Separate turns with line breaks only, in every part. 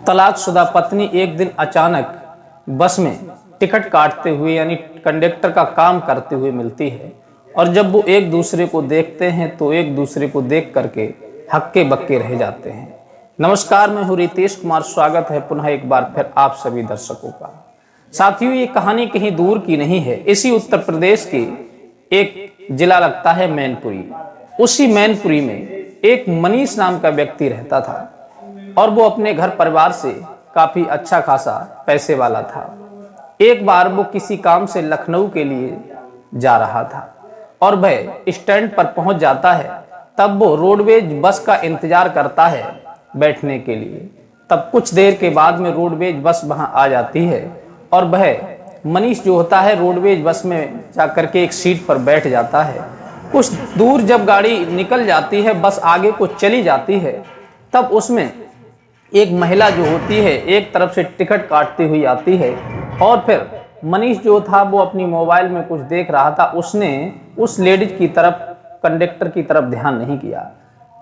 तलाकशुदा पत्नी एक दिन अचानक बस में टिकट काटते हुए यानी कंडक्टर का काम करते हुए मिलती है और जब वो एक दूसरे को देखते हैं तो एक दूसरे को देख करके हक्के बक्के रह जाते हैं। नमस्कार, मैं हूँ रितेश कुमार। स्वागत है पुनः एक बार फिर आप सभी दर्शकों का। साथियों, ये कहानी कहीं दूर की नहीं है। इसी उत्तर प्रदेश के एक जिला लगता है मैनपुरी। उसी मैनपुरी में एक मनीष नाम का व्यक्ति रहता था और वो अपने घर परिवार से काफी अच्छा खासा पैसे वाला था। एक बार वो किसी काम से लखनऊ के लिए जा रहा था और वह स्टैंड पर पहुंच जाता है। तब वो रोडवेज बस का इंतजार करता है बैठने के लिए। तब कुछ देर के बाद में रोडवेज बस वहां आ जाती है और वह मनीष जो होता है रोडवेज बस में जाकर के एक सीट पर बैठ जाता है। कुछ दूर जब गाड़ी निकल जाती है, बस आगे को चली जाती है, तब उसमें एक महिला जो होती है एक तरफ से टिकट काटती हुई आती है और फिर मनीष जो था वो अपनी मोबाइल में कुछ देख रहा था। उसने उस लेडीज की तरफ, कंडक्टर की तरफ ध्यान नहीं किया।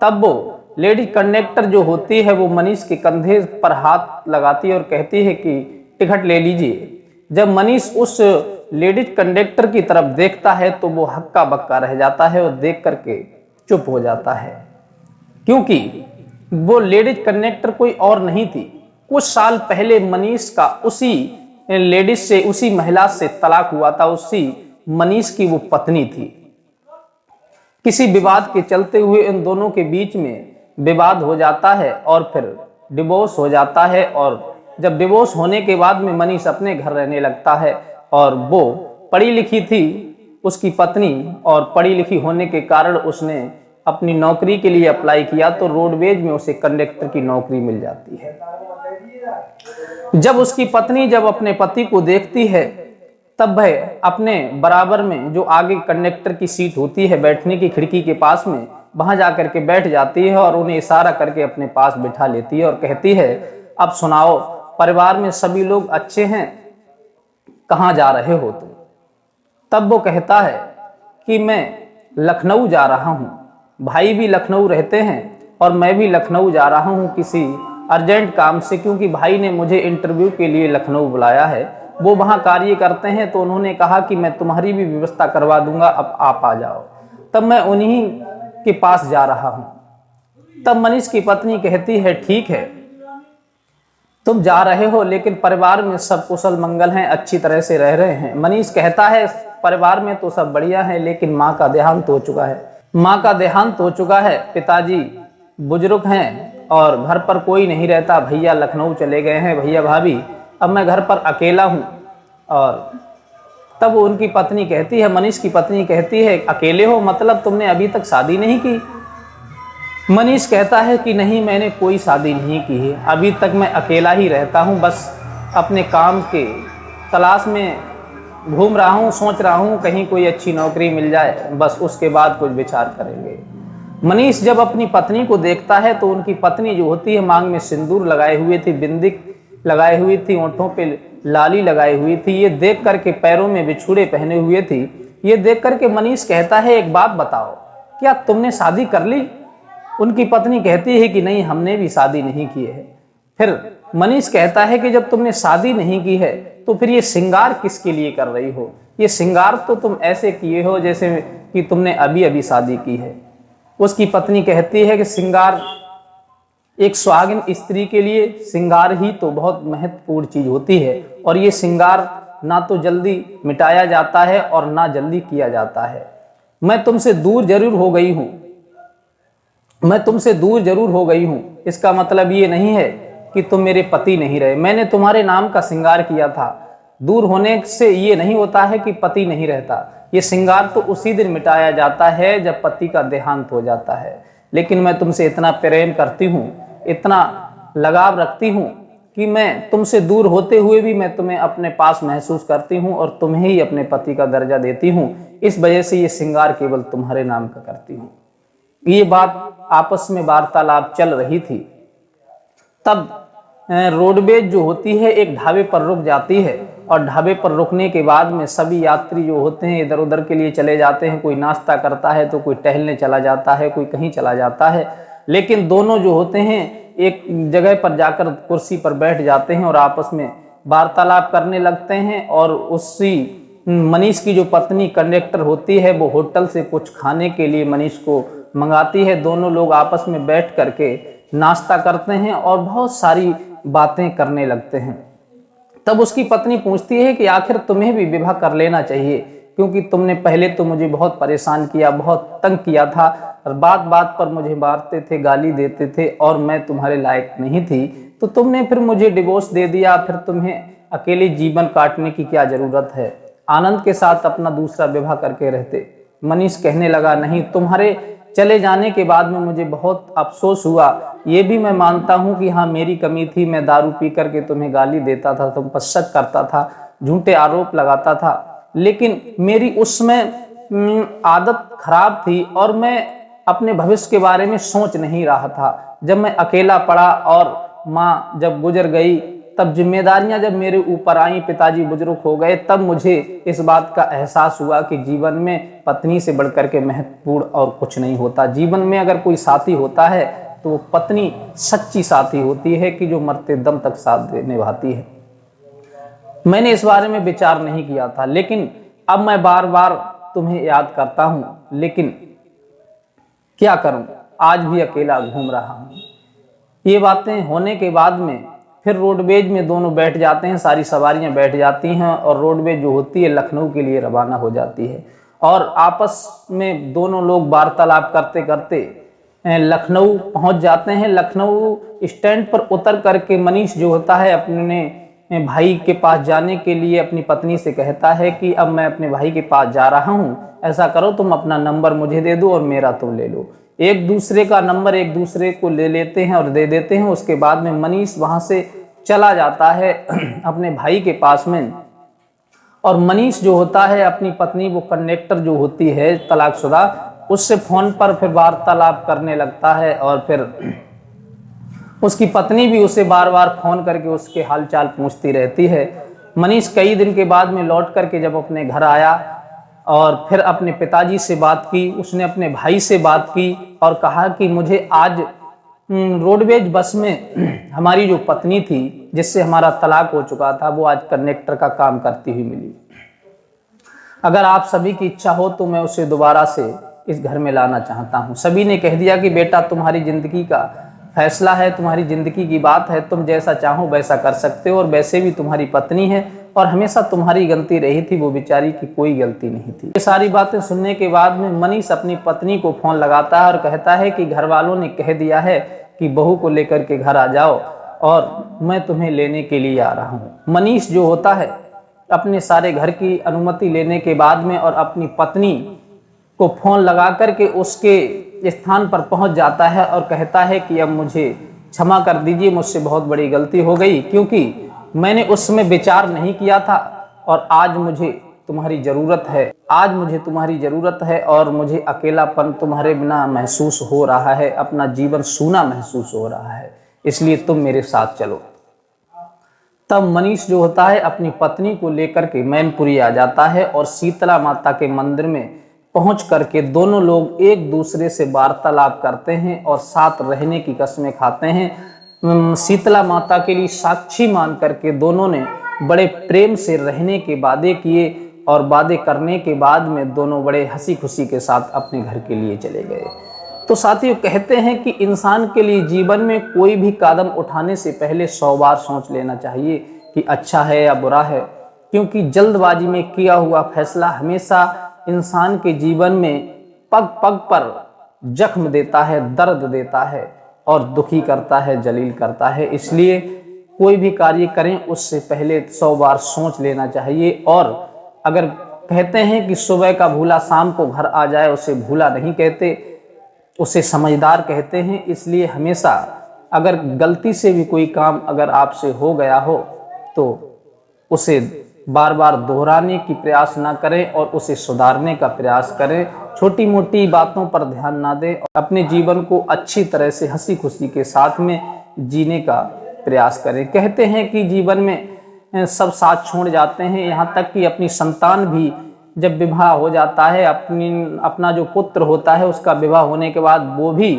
तब वो लेडीज कंडक्टर जो होती है वो मनीष के कंधे पर हाथ लगाती है और कहती है कि टिकट ले लीजिए। जब मनीष उस लेडीज कंडक्टर की तरफ देखता है तो वो हक्का बक्का रह जाता है और देख करके चुप हो जाता है, क्योंकि वो लेडीज कंडक्टर कोई और नहीं थी। कुछ साल पहले मनीष का उसी लेडीज से, उसी महिला से तलाक हुआ था। उसी मनीष की वो पत्नी थी। किसी विवाद के चलते हुए इन दोनों के बीच में विवाद हो जाता है और फिर डिवोर्स हो जाता है। और जब डिवोर्स होने के बाद में मनीष अपने घर रहने लगता है और वो पढ़ी लिखी थी उसकी पत्नी, और पढ़ी लिखी होने के कारण उसने अपनी नौकरी के लिए अप्लाई किया तो रोडवेज में उसे कंडक्टर की नौकरी मिल जाती है। जब उसकी पत्नी जब अपने पति को देखती है तब वह अपने बराबर में जो आगे कंडक्टर की सीट होती है बैठने की खिड़की के पास में, वहां जाकर के बैठ जाती है और उन्हें इशारा करके अपने पास बिठा लेती है और कहती है, अब सुनाओ, परिवार में सभी लोग अच्छे हैं, कहाँ जा रहे हो तुम? तब वो कहता है कि मैं लखनऊ जा रहा हूँ, भाई भी लखनऊ रहते हैं और मैं भी लखनऊ जा रहा हूँ किसी अर्जेंट काम से, क्योंकि भाई ने मुझे इंटरव्यू के लिए लखनऊ बुलाया है। वो वहाँ कार्य करते हैं तो उन्होंने कहा कि मैं तुम्हारी भी व्यवस्था करवा दूंगा, अब आप आ जाओ। तब मैं उन्हीं के पास जा रहा हूँ। तब मनीष की पत्नी कहती है, ठीक है तुम जा रहे हो, लेकिन परिवार में सब कुशल मंगल हैं, अच्छी तरह से रह रहे हैं? मनीष कहता है, परिवार में तो सब बढ़िया है, लेकिन माँ का देहांत हो चुका है। माँ का देहांत हो चुका है, पिताजी बुजुर्ग हैं और घर पर कोई नहीं रहता। भैया लखनऊ चले गए हैं, भैया भाभी, अब मैं घर पर अकेला हूँ। और तब उनकी पत्नी कहती है, मनीष की पत्नी कहती है, अकेले हो मतलब तुमने अभी तक शादी नहीं की? मनीष कहता है कि नहीं, मैंने कोई शादी नहीं की है, अभी तक मैं अकेला ही रहता हूँ, बस अपने काम के तलाश में घूम रहा हूँ, सोच रहा हूँ कहीं कोई अच्छी नौकरी मिल जाए, बस उसके बाद कुछ विचार करेंगे। मनीष जब अपनी पत्नी को देखता है तो उनकी पत्नी जो होती है मांग में सिंदूर लगाए हुए थी, बिंदी लगाई हुई थी, ओंठों पे लाली लगाई हुई थी, ये देख करके पैरों में बिछुड़े पहने हुए थी। ये देख करके मनीष कहता है, एक बात बताओ, क्या तुमने शादी कर ली? उनकी पत्नी कहती है कि नहीं, हमने भी शादी नहीं की है। फिर मनीष कहता है कि जब तुमने शादी नहीं की है तो फिर ये श्रृंगार किसके लिए कर रही हो? ये श्रृंगार तो तुम ऐसे किए हो जैसे कि तुमने अभी अभी शादी की है। उसकी पत्नी कहती है कि श्रृंगार, एक सुहागिन स्त्री के लिए श्रृंगार ही तो बहुत महत्वपूर्ण चीज होती है और ये श्रृंगार ना तो जल्दी मिटाया जाता है और ना जल्दी किया जाता है। मैं तुमसे दूर जरूर हो गई हूँ, मैं तुमसे दूर जरूर हो गई हूँ, इसका मतलब ये नहीं है कि तुम मेरे पति नहीं रहे। मैंने तुम्हारे नाम का श्रृंगार किया था। दूर होने से ये नहीं होता है कि पति नहीं रहता। ये श्रृंगार तो उसी दिन मिटाया जाता है जब पति का देहांत हो जाता है। लेकिन मैं तुमसे इतना प्रेम करती हूँ, इतना लगाव रखती हूँ कि मैं तुमसे दूर होते हुए भी मैं तुम्हें अपने पास महसूस करती हूँ और तुम्हें ही अपने पति का दर्जा देती हूँ। इस वजह से ये श्रृंगार केवल तुम्हारे नाम का करती हूँ। ये बात आपस में वार्तालाप चल रही थी। तब रोडवेज जो होती है एक ढाबे पर रुक जाती है और ढाबे पर रुकने के बाद में सभी यात्री जो होते हैं इधर उधर के लिए चले जाते हैं। कोई नाश्ता करता है तो कोई टहलने चला जाता है, कोई कहीं चला जाता है। लेकिन दोनों जो होते हैं एक जगह पर जाकर कुर्सी पर बैठ जाते हैं और आपस में वार्तालाप करने लगते हैं। और उसी मनीष की जो पत्नी कंडक्टर होती है वो होटल से कुछ खाने के लिए मनीष को मंगाती है। दोनों लोग आपस में बैठ करके नाश्ता करते हैं और बहुत सारी बातें करने लगते हैं। तब उसकी पत्नी पूछती है कि आखिर तुम्हें भी विवाह कर लेना चाहिए, क्योंकि तुमने पहले तो मुझे बहुत परेशान किया, बहुत तंग किया था और बात बात पर मुझे मारते थे, गाली देते थे और मैं तुम्हारे लायक नहीं थी, तो तुमने फिर मुझे डिवोर्स दे दिया। फिर तुम्हें अकेले जीवन काटने की क्या जरूरत है, आनंद के साथ अपना दूसरा विवाह करके रहते। मनीष कहने लगा, नहीं, तुम्हारे चले जाने के बाद में मुझे बहुत अफसोस हुआ। ये भी मैं मानता हूँ कि हाँ, मेरी कमी थी, मैं दारू पी करके तुम्हें गाली देता था, तुम पर शक करता था, झूठे आरोप लगाता था, लेकिन मेरी उसमें आदत खराब थी और मैं अपने भविष्य के बारे में सोच नहीं रहा था। जब मैं अकेला पड़ा और माँ जब गुजर गई, तब जिम्मेदारियां जब मेरे ऊपर आई, पिताजी बुजुर्ग हो गए, तब मुझे इस बात का एहसास हुआ कि जीवन में पत्नी से बढ़कर के महत्वपूर्ण और कुछ नहीं होता। जीवन में अगर कोई साथी होता है तो वो पत्नी सच्ची साथी होती है कि जो मरते दम तक साथ निभाती है। मैंने इस बारे में विचार नहीं किया था, लेकिन अब मैं बार बार तुम्हें याद करता हूँ, लेकिन क्या करूं, आज भी अकेला घूम रहा हूं। ये बातें होने के बाद में फिर रोडवेज में दोनों बैठ जाते हैं, सारी सवारियां बैठ जाती हैं और रोडवेज जो होती है लखनऊ के लिए रवाना हो जाती है। और आपस में दोनों लोग वार्तालाप करते करते लखनऊ पहुंच जाते हैं। लखनऊ स्टैंड पर उतर करके मनीष जो होता है अपने भाई के पास जाने के लिए अपनी पत्नी से कहता है कि अब मैं अपने भाई के पास जा रहा हूं, ऐसा करो तुम अपना नंबर मुझे दे दो और मेरा तुम ले लो। एक दूसरे का नंबर एक दूसरे को ले लेते हैं और दे देते हैं। उसके बाद में मनीष वहां से चला जाता है अपने भाई के पास में, और मनीष जो होता है अपनी पत्नी, वो कंडक्टर जो होती है तलाकशुदा, उससे फोन पर फिर वार्तालाप करने लगता है। और फिर उसकी पत्नी भी उसे बार बार फोन करके उसके हालचाल पूछती रहती है। मनीष कई दिन के बाद में लौट करके जब अपने घर आया और फिर अपने पिताजी से बात की, उसने अपने भाई से बात की और कहा कि मुझे आज रोडवेज बस में हमारी जो पत्नी थी जिससे हमारा तलाक हो चुका था, वो आज कंडक्टर का काम करती हुई मिली। अगर आप सभी की इच्छा हो तो मैं उसे दोबारा से इस घर में लाना चाहता हूँ। सभी ने कह दिया कि बेटा, तुम्हारी जिंदगी का फैसला है, तुम्हारी जिंदगी की बात है, तुम जैसा चाहो वैसा कर सकते हो, और वैसे भी तुम्हारी पत्नी है और हमेशा तुम्हारी गलती रही थी, वो बेचारी की कोई गलती नहीं थी। ये सारी बातें सुनने के बाद में मनीष अपनी पत्नी को फोन लगाता है और कहता है कि घर वालों ने कह दिया है कि बहू को लेकर के घर आ जाओ और मैं तुम्हें लेने के लिए आ रहा हूँ। मनीष जो होता है अपने सारे घर की अनुमति लेने के बाद में और अपनी पत्नी को फोन लगा करके उसके स्थान पर पहुंच जाता है और कहता है कि अब मुझे क्षमा कर दीजिए, मुझसे बहुत बड़ी गलती हो गई, क्योंकि मैंने उसमें विचार नहीं किया था और आज मुझे तुम्हारी जरूरत है, आज मुझे तुम्हारी जरूरत है और मुझे अकेलापन तुम्हारे बिना महसूस हो रहा है, अपना जीवन सूना महसूस हो रहा है, इसलिए तुम मेरे साथ चलो। तब मनीष जो होता है अपनी पत्नी को लेकर के मैनपुरी आ जाता है और शीतला माता के मंदिर में पहुंच करके दोनों लोग एक दूसरे से वार्तालाप करते हैं और साथ रहने की कस्में खाते हैं। शीतला माता के लिए साक्षी मान करके दोनों ने बड़े प्रेम से रहने के वादे किए और वादे करने के बाद में दोनों बड़े हंसी खुशी के साथ अपने घर के लिए चले गए। तो साथियों, कहते हैं कि इंसान के लिए जीवन में कोई भी कदम उठाने से पहले 100 बार सोच लेना चाहिए कि अच्छा है या बुरा है, क्योंकि जल्दबाजी में किया हुआ फैसला हमेशा इंसान के जीवन में पग पग पर जख्म देता है, दर्द देता है और दुखी करता है, जलील करता है। इसलिए कोई भी कार्य करें उससे पहले 100 बार सोच लेना चाहिए। और अगर कहते हैं कि सुबह का भूला शाम को घर आ जाए, उसे भूला नहीं कहते, उसे समझदार कहते हैं। इसलिए हमेशा अगर गलती से भी कोई काम अगर आपसे हो गया हो तो उसे बार बार दोहराने की प्रयास ना करें और उसे सुधारने का प्रयास करें। छोटी मोटी बातों पर ध्यान ना दें और अपने जीवन को अच्छी तरह से हंसी खुशी के साथ में जीने का प्रयास करें। कहते हैं कि जीवन में सब साथ छोड़ जाते हैं, यहाँ तक कि अपनी संतान भी जब विवाह हो जाता है, अपना जो पुत्र होता है उसका विवाह होने के बाद वो भी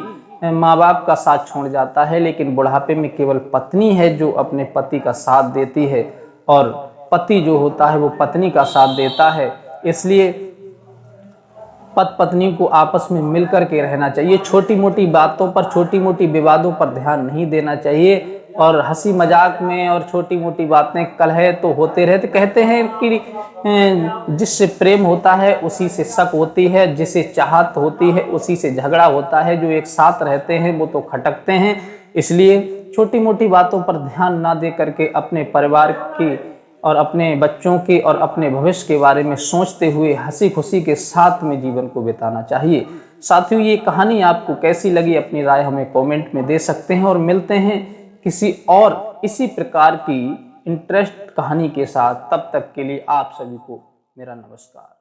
माँ बाप का साथ छोड़ जाता है, लेकिन बुढ़ापे में केवल पत्नी है जो अपने पति का साथ देती है और पति जो होता है वो पत्नी का साथ देता है। इसलिए पति पत्नी को आपस में मिलकर के रहना चाहिए। छोटी मोटी बातों पर, छोटी मोटी विवादों पर ध्यान नहीं देना चाहिए और हंसी मजाक में और छोटी मोटी बातें कलह तो होते रहते। कहते हैं कि जिससे प्रेम होता है उसी से शक होती है, जिसे चाहत होती है उसी से झगड़ा होता है। जो एक साथ रहते हैं वो तो खटकते हैं। इसलिए छोटी मोटी बातों पर ध्यान ना दे करके अपने परिवार की और अपने बच्चों के और अपने भविष्य के बारे में सोचते हुए हंसी खुशी के साथ में जीवन को बिताना चाहिए। साथियों, ये कहानी आपको कैसी लगी अपनी राय हमें कमेंट में दे सकते हैं और मिलते हैं किसी और इसी प्रकार की इंटरेस्ट कहानी के साथ। तब तक के लिए आप सभी को मेरा नमस्कार।